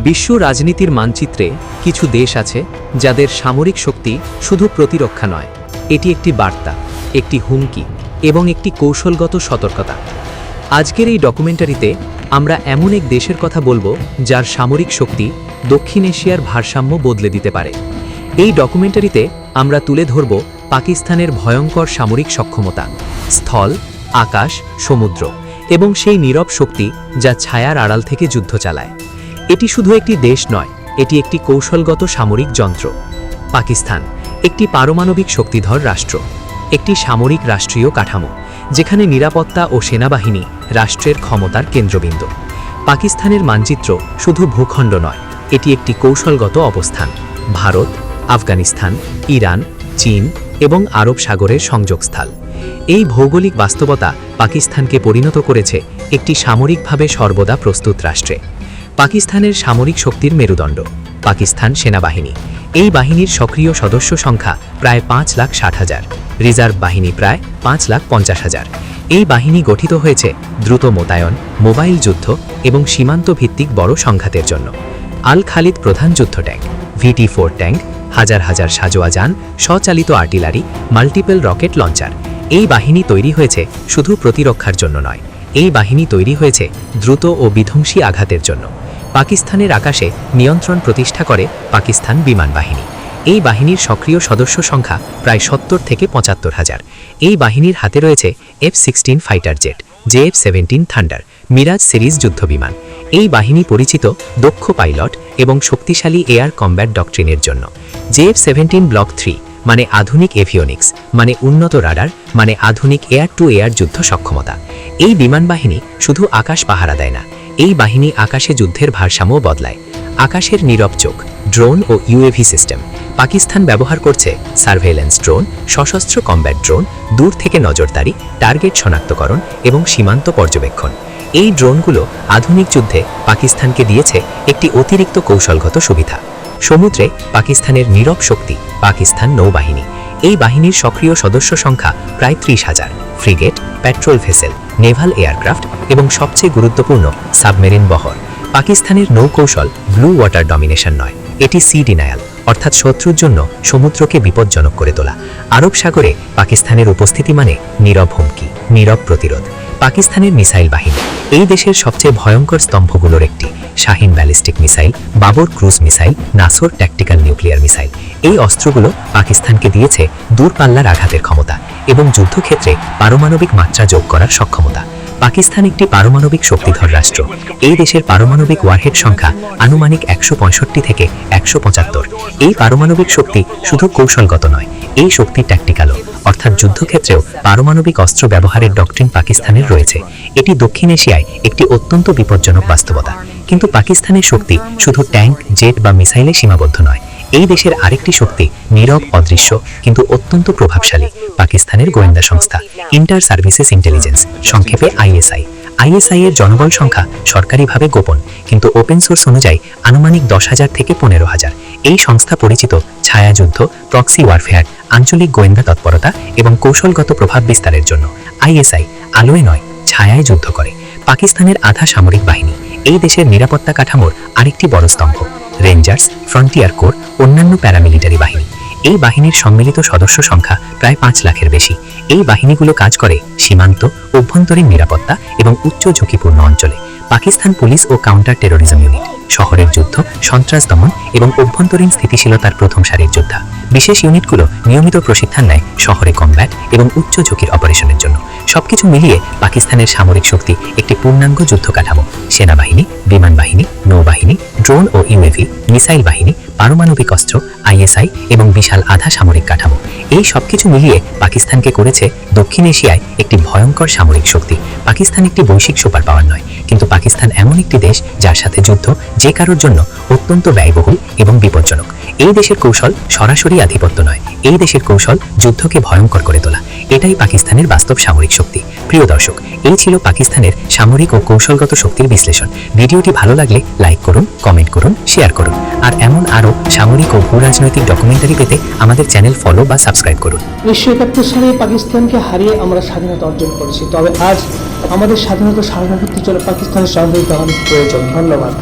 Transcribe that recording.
বিশ্ব রাজনীতির মানচিত্রে কিছু দেশ আছে যাদের সামরিক শক্তি শুধু প্রতিরক্ষা নয়, এটি একটি বার্তা, একটি হুমকি এবং একটি কৌশলগত সতর্কতা। আজকের এই ডকুমেন্টারিতে আমরা এমন এক দেশের কথা বলবো যার সামরিক শক্তি দক্ষিণ এশিয়ার ভারসাম্য বদলে দিতে পারে। এই ডকুমেন্টারিতে আমরা তুলে ধরব পাকিস্তানের ভয়ঙ্কর সামরিক সক্ষমতা, স্থল, আকাশ, সমুদ্র এবং সেই নীরব শক্তি যা ছায়ার আড়াল থেকে যুদ্ধ চালায়। এটি শুধু একটি দেশ নয়, এটি একটি কৌশলগত সামরিক যন্ত্র। পাকিস্তান একটি পারমাণবিক শক্তিধর রাষ্ট্র, একটি সামরিক রাষ্ট্রীয় কাঠামো যেখানে নিরাপত্তা ও সেনাবাহিনী রাষ্ট্রের ক্ষমতার কেন্দ্রবিন্দু। পাকিস্তানের মানচিত্র শুধু ভূখণ্ড নয়, এটি একটি কৌশলগত অবস্থান। ভারত, আফগানিস্তান, ইরান, চীন এবং আরব সাগরের সংযোগস্থল। এই ভৌগোলিক বাস্তবতা পাকিস্তানকে পরিণত করেছে একটি সামরিকভাবে সর্বদা প্রস্তুত রাষ্ট্রে। পাকিস্তানের সামরিক শক্তির মেরুদণ্ড পাকিস্তান সেনাবাহিনী। এই বাহিনীর সক্রিয় সদস্য সংখ্যা প্রায় 5,60,000, রিজার্ভ বাহিনী প্রায় 5,50,000। এই বাহিনী গঠিত হয়েছে দ্রুত মোতায়েন, মোবাইল যুদ্ধ এবং সীমান্ত ভিত্তিক বড় সংঘাতের জন্য। আল খালিদ প্রধান যুদ্ধ ট্যাঙ্ক, VT-4 ট্যাঙ্ক, হাজার হাজার সাজোয়া যান, স্বচালিত আর্টিলারি, মাল্টিপল রকেট লঞ্চার। এই বাহিনী তৈরি হয়েছে শুধু প্রতিরক্ষার জন্য নয়, এই বাহিনী তৈরি হয়েছে দ্রুত ও বিধ্বংসী আঘাতের জন্য। পাকিস্তানের আকাশে নিয়ন্ত্রণ প্রতিষ্ঠা করে পাকিস্তান বিমান বাহিনী। এই বাহিনীর সক্রিয় সদস্য সংখ্যা প্রায় 70 থেকে 75,000। এই বাহিনীর হাতে রয়েছে F-16 fighter jet, JF-17 thunder, Mirage series যুদ্ধবিমান। এই বাহিনী পরিচিত দক্ষ পাইলট এবং শক্তিশালী এয়ার কম্ব্যাট ডক্ট্রিনের জন্য। JF-17 ব্লক 3 মানে আধুনিক এভিওনিক্স, মানে উন্নত রাডার, মানে আধুনিক এয়ার টু এয়ার যুদ্ধ সক্ষমতা। এই বিমান বাহিনী শুধু আকাশ পাহারা দেয় না, এই বাহিনী আকাশে যুদ্ধের ভারসাম্য বদলায়। আকাশের নীরব চোখ, ড্রোন ও UAV সিস্টেম। পাকিস্তান ব্যবহার করছে সার্ভেইলেন্স ড্রোন, সশস্ত্র কম্ব্যাট ড্রোন, দূর থেকে নজরদারি, টার্গেট শনাক্তকরণ এবং সীমান্ত পর্যবেক্ষণ। এই ড্রোনগুলো আধুনিক যুদ্ধে পাকিস্তানকে দিয়েছে একটি অতিরিক্ত কৌশলগত সুবিধা। সমুদ্রে পাকিস্তানের নীরব শক্তি পাকিস্তান নৌবাহিনী। এই বাহিনীর সক্রিয় সদস্য সংখ্যা প্রায় 30,000, frigate, petrol vessel, Naval aircraft এবং সবচেয়ে গুরুত্বপূর্ণ সাবমেরিন বহর। পাকিস্তানের নৌকৌশল ব্লু ওয়াটার ডমিনেশন নয়, এটি সি ডিনায়াল, অর্থাৎ শত্রুর জন্য সমুদ্রকে বিপজ্জনক করে তোলা। আরব সাগরে পাকিস্তানের উপস্থিতি মানে নীরব হুমকি, নীরব প্রতিরোধ। পাকিস্তানের মিসাইল বাহিনী এই দেশের সবচেয়ে ভয়ঙ্কর স্তম্ভগুলোর একটি। Shaheen ballistic missile, Babur cruise missile, Nasr tactical nuclear missile. এই অস্ত্রগুলো পাকিস্তানকে দিয়েছে দূরপাল্লার আঘাতের ক্ষমতা এবং যুদ্ধক্ষেত্রে পারমাণবিক মাত্রা যোগ করার সক্ষমতা। পাকিস্তান একটি পারমাণবিক শক্তিধর রাষ্ট্র। এই দেশের পারমাণবিক ওয়ারহেড সংখ্যা আনুমানিক 165 থেকে 175। এই পারমাণবিক শক্তি শুধু কৌশলগত নয়, এই শক্তি ট্যাকটিক্যালও, অর্থাৎ যুদ্ধক্ষেত্রেও পারমাণবিক অস্ত্র ব্যবহারের ডক্ট্রিন পাকিস্তানের রয়েছে। এটি দক্ষিণ এশিয়ায় একটি অত্যন্ত বিপজ্জনক বাস্তবতা। কিন্তু পাকিস্তানের শক্তি শুধু ট্যাঙ্ক, জেট বা মিসাইলে সীমাবদ্ধ নয়। এই দেশের আরেকটি শক্তি নীরব, অদৃশ্য কিন্তু অত্যন্ত প্রভাবশালী, পাকিস্তানের গোয়েন্দা সংস্থা ইন্টার সার্ভিসেস ইন্টেলিজেন্স, সংক্ষেপে ISI। ISI এর জনবল সংখ্যা সরকারিভাবে গোপন, কিন্তু ওপেন সোর্স অনুযায়ী আনুমানিক 10,000 থেকে 15,000। এই সংস্থা পরিচিত ছায়াযুদ্ধ, প্রক্সি ওয়ারফেয়ার, আঞ্চলিক গোয়েন্দা তৎপরতা এবং কৌশলগত প্রভাব বিস্তারের জন্য। ISI আলোয় নয়, ছায়ায় যুদ্ধ করে। পাকিস্তানের আধা সামরিক বাহিনী এই দেশের নিরাপত্তা কাঠামোর আরেকটি বড় স্তম্ভ। রেঞ্জার্স, ফ্রন্টিয়ার কোর, অন্যান্য প্যারামিলিটারি বাহিনী। এই বাহিনীর সম্মিলিত সদস্য সংখ্যা প্রায় 5 লাখের বেশি। এই বাহিনীগুলো কাজ করে সীমান্ত, অভ্যন্তরীণ নিরাপত্তা এবং উচ্চ ঝুঁকিপূর্ণ অঞ্চলে। পাকিস্তান পুলিশ ও কাউন্টার টেরোরিজম ইউনিট শহরের যুদ্ধ, সন্ত্রাস দমন এবং অভ্যন্তরীণ স্থিতিশীলতার প্রথম সারির যোদ্ধা। বিশেষ ইউনিটগুলো নিয়মিত প্রশিক্ষণ নেয় শহরে কমব্যাট এবং উচ্চ ঝুঁকির অপারেশনের জন্য। সবকিছু মিলিয়ে পাকিস্তানের সামরিক শক্তি একটি পূর্ণাঙ্গ যুদ্ধ কাঠামো। সেনাবাহিনী, বিমান বাহিনী, নৌবাহিনী, ড্রোন ও UAV, মিসাইল বাহিনী, পারমাণবিক অস্ত্র, ISI এবং বিশাল আধা সামরিক কাঠামো। এই সবকিছু মিলিয়ে পাকিস্তানকে করেছে দক্ষিণ এশিয়ায় একটি ভয়ঙ্কর সামরিক শক্তি। পাকিস্তান একটি বৈশ্বিক সুপার পাওয়ার নয়, কিন্তু পাকিস্তান এমন একটি দেশ যার সাথে যুদ্ধ যে কারোর জন্য অত্যন্ত ব্যয়বহুল এবং বিপজ্জনক। এই দেশের কৌশল সরাসরি আধিপত্য নয়, এই দেশের কৌশল যুদ্ধকে ভয়ঙ্কর করে তোলা। এটাই পাকিস্তানের বাস্তব সামরিক শক্তি। প্রিয় দর্শক, এই ছিল পাকিস্তানের সামরিক ও কৌশলগত শক্তির বিশ্লেষণ। ভিডিওটি ভালো লাগলে লাইক করুন, কমেন্ট করুন, শেয়ার করুন। আর এমন আরও সামরিক ও ভূরাজনৈতিক ডকুমেন্টারি পেতে আমাদের চ্যানেল ফলো বা সাবস্ক্রাইব করুন। 1971 সালে পাকিস্তানকে হারিয়ে আমরা স্বাধীনতা অর্জন করেছি, তবে আজ আমাদের স্বাধীনতা সার্বভৌমত্বের জন্য পাকিস্তানের সামরিক বাহিনীর প্রয়োজন। ধন্যবাদ।